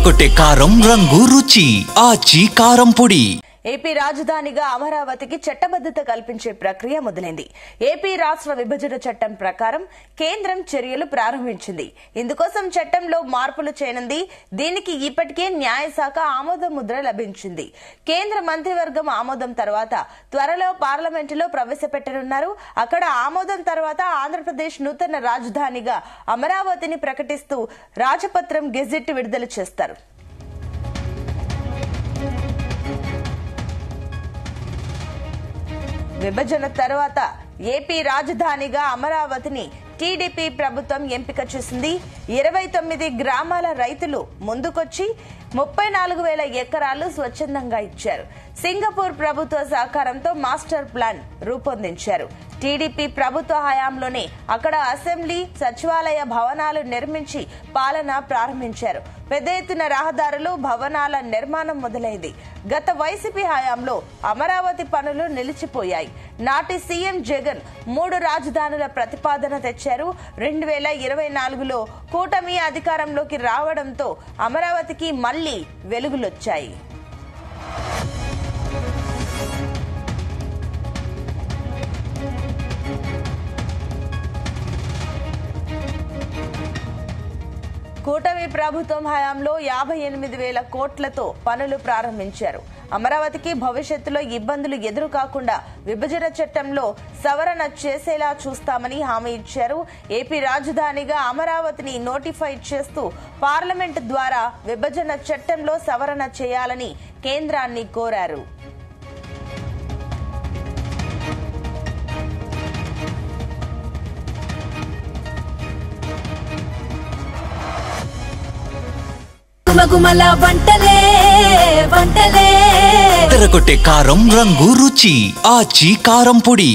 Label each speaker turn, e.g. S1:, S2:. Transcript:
S1: ఎర్రగొట్టే కారం రంగు రుచి ఆచి కారం పొడి.
S2: ఏపీ రాజధానిగా అమరావతికి చట్టబద్ధత కల్పించే ప్రక్రియ మొదలైంది. ఏపీ రాష్ట్ర విభజన చట్టం ప్రకారం కేంద్రం చర్యలు ప్రారంభించింది. ఇందుకోసం చట్టంలో మార్పులు చేయనుంది. దీనికి ఇప్పటికే న్యాయశాఖ ఆమోద ముద్ర లభించింది. కేంద్ర మంత్రివర్గం ఆమోదం తర్వాత త్వరలో పార్లమెంటులో ప్రవేశపెట్టనున్నారు. అక్కడ ఆమోదం తర్వాత ఆంధ్రప్రదేశ్ నూతన రాజధానిగా అమరావతిని ప్రకటిస్తూ రాజపత్రం గెజిట్ విడుదల చేస్తారు. విభజన తర్వాత ఏపీ రాజధానిగా అమరావతిని టీడీపీ ప్రభుత్వం ఎంపిక చేసింది. 29 గ్రామాల రైతులు ముందుకొచ్చి 34,000 ఎకరాలు స్వచ్ఛందంగా ఇచ్చారు. సింగపూర్ ప్రభుత్వ సహకారంతో మాస్టర్ ప్లాన్ రూపొందించారు. టీడీపీ ప్రభుత్వ హయాంలోనే అక్కడ అసెంబ్లీ, సచివాలయ భవనాలు నిర్మించి పాలన ప్రారంభించారు. పెద్ద ఎత్తున రహదారులు, భవనాల నిర్మాణం మొదలైంది. గత వైసీపీ హయాంలో అమరావతి పనులు నిలిచిపోయాయి. నాటి సీఎం జగన్ 3 రాజధానుల ప్రతిపాదన తెచ్చారు. 2024లో కూటమి అధికారంలోకి రావడంతో అమరావతికి మళ్లీ వెలుగులొచ్చాయి. కూటమి ప్రభుత్వం హయాంలో 58,000 కోట్లతో పనులు ప్రారంభించారు. అమరావతికి భవిష్యత్తులో ఇబ్బందులు ఎదురు కాకుండా విభజన చట్టంలో సవరణ చేసేలా చూస్తామని హామీ ఇచ్చారు. ఏపీ రాజధానిగా అమరావతిని నోటిఫై చేస్తూ పార్లమెంట్ ద్వారా విభజన చట్టంలో సవరణ చేయాలని కేంద్రాన్ని కోరారు.
S3: గుమగుమల వంటలే వంటలే
S1: ఎర్రగొట్టే కారం రంగు రుచి ఆచి కారం పొడి.